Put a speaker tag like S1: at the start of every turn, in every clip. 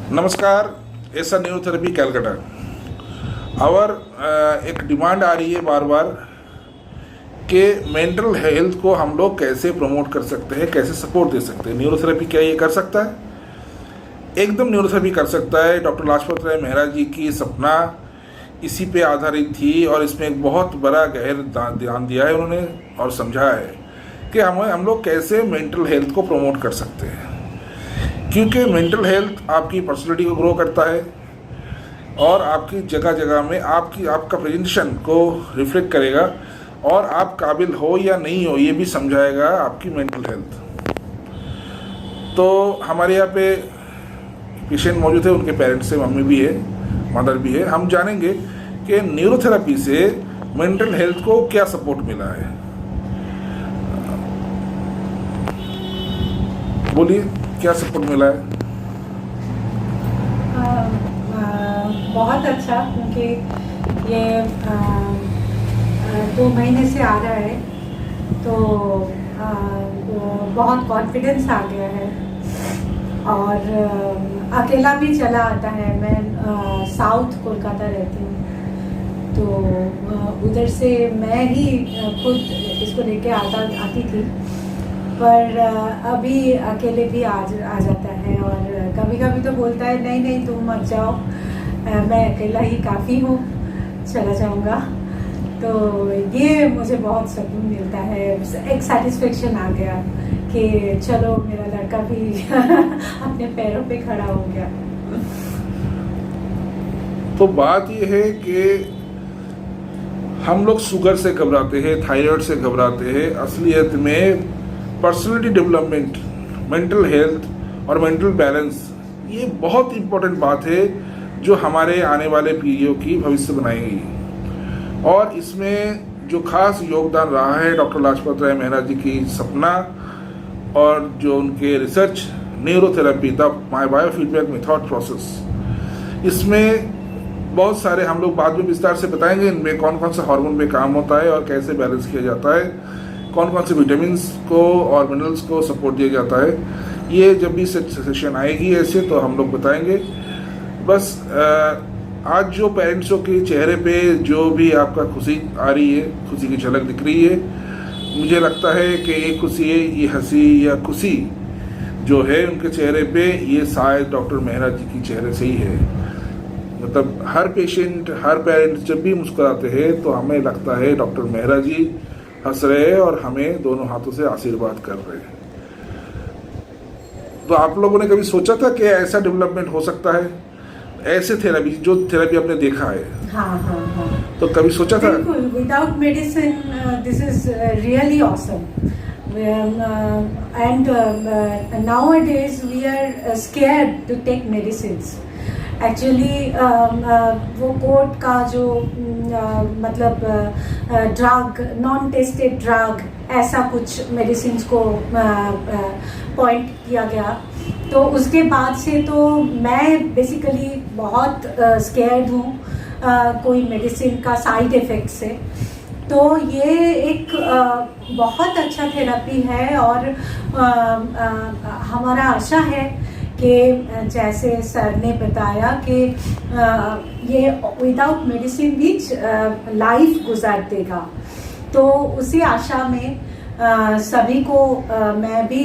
S1: नमस्कार, ऐसा न्यूरोथेरेपी कैलकाटा। और एक डिमांड आ रही है बार बार कि मेंटल हेल्थ को हम लोग कैसे प्रमोट कर सकते हैं, कैसे सपोर्ट दे सकते हैं। न्यूरोथेरेपी क्या ये कर सकता है? एकदम न्यूरोथेरेपी कर सकता है। डॉक्टर लाजपत राय मेहरा जी की सपना इसी पे आधारित थी और इसमें एक बहुत बड़ा गहर ध्यान दिया है उन्होंने और समझा है कि हम लोग कैसे मेंटल हेल्थ को प्रमोट कर सकते हैं। क्योंकि मेंटल हेल्थ आपकी पर्सनैलिटी को ग्रो करता है और आपकी जगह जगह में आपका प्रेजेंटेशन को रिफ्लेक्ट करेगा और आप काबिल हो या नहीं हो ये भी समझाएगा आपकी मेंटल हेल्थ। तो हमारे यहाँ पे पेशेंट मौजूद है, उनके पेरेंट्स से, मम्मी भी है, मदर भी है। हम जानेंगे कि न्यूरोथेरेपी से मेंटल हेल्थ को क्या सपोर्ट मिला है। बोलिए, क्या सपोर्ट मिला है?
S2: बहुत अच्छा, क्योंकि ये 2 महीने से आ रहा है तो बहुत कॉन्फिडेंस आ गया है और अकेला भी चला आता है। मैं साउथ कोलकाता रहती हूँ तो उधर से मैं ही खुद इसको लेके आती थी, पर अभी अकेले भी आ जाता है और कभी कभी तो बोलता है नहीं नहीं तुम मत जाओ, मैं अकेला ही काफ़ी हूँ, चला जाऊँगा। तो ये मुझे बहुत सुकून मिलता है, एक सेटिस्फेक्शन आ गया कि चलो मेरा लड़का भी अपने पैरों पे खड़ा हो गया।
S1: तो बात ये है कि हम लोग शुगर से घबराते हैं, थायराइड से घबराते हैं। असलियत में पर्सनैलिटी डेवलपमेंट, मेंटल हेल्थ और मेंटल बैलेंस ये बहुत इम्पोर्टेंट बात है जो हमारे आने वाले पीढ़ियों की भविष्य बनाएगी। और इसमें जो खास योगदान रहा है डॉक्टर लाजपत राय मेहरा जी की सपना और जो उनके research neurotherapy the biofeedback method process, इसमें बहुत सारे हम लोग बाद में विस्तार से बताएंगे इनमें कौन कौन सा हार्मोन पे काम होता है और कैसे बैलेंस किया जाता है, कौन कौन से विटामिन्स को और मिनरल्स को सपोर्ट दिया जाता है। ये जब भी सेशन आएगी ऐसे तो हम लोग बताएंगे। बस आज जो पेरेंट्सों के चेहरे पे जो भी आपका खुशी आ रही है, खुशी की झलक दिख रही है, मुझे लगता है कि ये खुशी है, ये हंसी या खुशी जो है उनके चेहरे पे, ये शायद डॉक्टर मेहरा जी की चेहरे से ही है। मतलब हर पेशेंट, हर पेरेंट जब भी मुस्कुराते हैं तो हमें लगता है डॉक्टर मेहरा जी हंस रहे हैं और हमें दोनों हाथों से आशीर्वाद कर रहे हैं। तो आप लोगों ने कभी सोचा था कि ऐसा डेवलपमेंट हो सकता है, ऐसे थेरेपी, जो थेरेपी आपने देखा है?
S2: हाँ हाँ हाँ,
S1: तो कभी सोचा था?
S2: बिल्कुल, without medicine this is really awesome. And nowadays we are scared to take medicines. Actually वो कोर्ट का जो मतलब ड्रग, नॉन टेस्टेड ड्रग, ऐसा कुछ मेडिसिन को पॉइंट किया गया। तो उसके बाद से तो मैं बेसिकली बहुत स्केर्ड हूँ कोई मेडिसिन का साइड इफ़ेक्ट से। तो ये एक बहुत अच्छा थेरेपी है और हमारा आशा है कि जैसे सर ने बताया कि ये विदाउट मेडिसिन भी लाइफ गुजार देगा। तो उसी आशा में सभी को मैं भी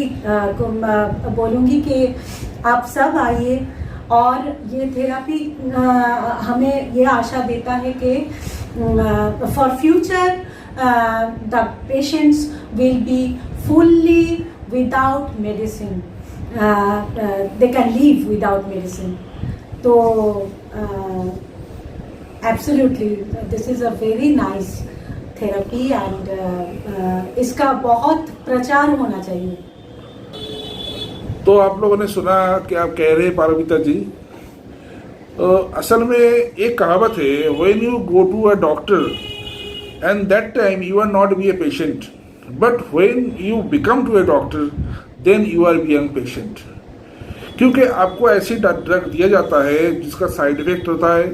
S2: बोलूँगी कि आप सब आइए और ये थेरेपी हमें ये आशा देता है कि for future the patients will be fully without medicine, they can live without medicine. So absolutely this is a very nice therapy and इसका बहुत प्रचार होना चाहिए।
S1: तो आप लोगों ने सुना कि आप कह रहे हैं पार्वती जी, तो असल में एक कहावत है, when you go to a doctor and that time you are not be a patient, but when you become to a doctor then you are being patient. क्योंकि आपको ऐसी ड्रग दिया जाता है जिसका साइड इफेक्ट होता है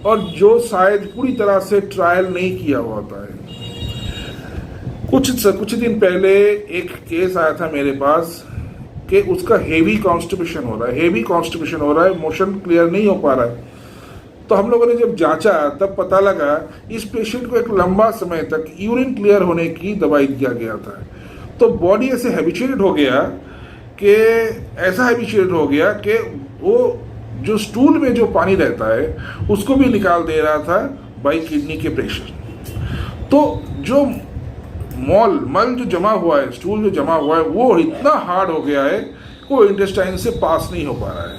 S1: और जो शायद पूरी तरह से ट्रायल नहीं किया हुआ होता है। कुछ दिन पहले एक केस आया था मेरे पास कि उसका हेवी कॉन्स्टिपेशन हो रहा है, मोशन क्लियर नहीं हो पा रहा है। तो हम लोगों ने जब जांचा तब पता लगा इस पेशेंट को एक लंबा समय तक यूरिन क्लियर होने की दवाई दिया गया था। तो बॉडी ऐसे हैबिचुएटेड हो गया कि वो जो स्टूल में जो पानी रहता है उसको भी निकाल दे रहा था बाई किडनी के प्रेशर। तो जो मल जो जमा हुआ है, स्टूल जो जमा हुआ है, वो इतना हार्ड हो गया है कि वो इंटेस्टाइन से पास नहीं हो पा रहा है।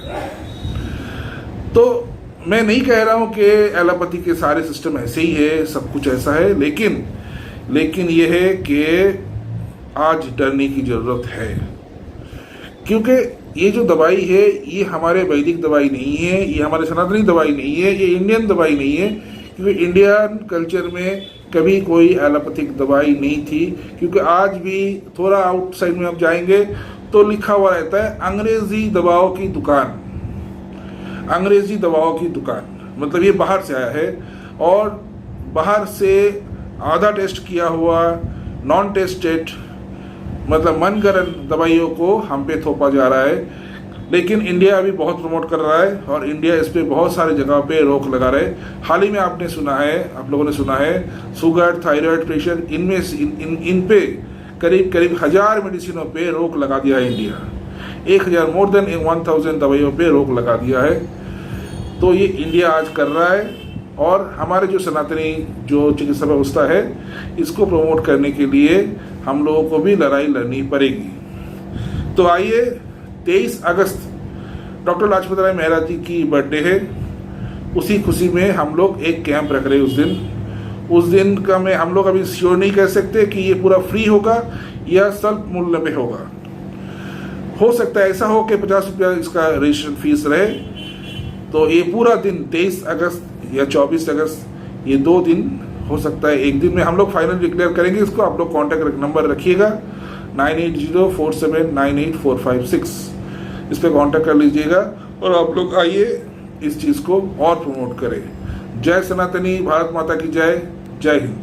S1: तो मैं नहीं कह रहा हूँ कि एलोपैथी के सारे सिस्टम ऐसे ही है, सब कुछ ऐसा है, लेकिन ये है कि आज डरने की ज़रूरत है, क्योंकि ये जो दवाई है ये हमारे वैदिक दवाई नहीं है, ये हमारे सनातनी दवाई नहीं है, ये इंडियन दवाई नहीं है, क्योंकि इंडियन कल्चर में कभी कोई एलोपैथिक दवाई नहीं थी। क्योंकि आज भी थोड़ा आउटसाइड में आप जाएंगे तो लिखा हुआ रहता है अंग्रेजी दवाओं की दुकान, मतलब ये बाहर से आया है और बाहर से आधा टेस्ट किया हुआ नॉन टेस्टेड मतलब मनगढ़ंत दवाइयों को हम पे थोपा जा रहा है। लेकिन इंडिया अभी बहुत प्रमोट कर रहा है और इंडिया इस पे बहुत सारी जगह पे रोक लगा रहा है। हाल ही में आप लोगों ने सुना है शुगर, थायराइड, प्रेशर, इनमें इन पे करीब 1000 मेडिसिनों पे रोक लगा दिया है इंडिया। 1000 मोर देन 1000 दवाइयों पे रोक लगा दिया है। तो ये इंडिया आज कर रहा है और हमारे जो सनातनी जो चिकित्सा व्यवस्था है इसको प्रमोट करने के लिए हम लोगों को भी लड़ाई लड़नी पड़ेगी। तो आइए 23 अगस्त डॉक्टर लाजपत राय मेहरा जी की बर्थडे है, उसी खुशी में हम लोग एक कैंप रख रहे हैं। उस दिन का मैं हम लोग अभी श्योर नहीं कह सकते कि ये पूरा फ्री होगा या स्वल्प मूल्य में होगा। हो सकता है ऐसा हो कि 50 रुपया इसका रजिस्ट्रेशन फीस रहे। तो ये पूरा दिन 23 अगस्त या 24 अगस्त ये 2 दिन हो सकता है, एक दिन में हम लोग फाइनल डिक्लेयर करेंगे इसको। आप लोग कॉन्टैक्ट नंबर रखिएगा 9804798456, इस पर कॉन्टैक्ट कर लीजिएगा और आप लोग आइए इस चीज़ को और प्रमोट करें। जय सनातनी, भारत माता की जय, जय हिंद।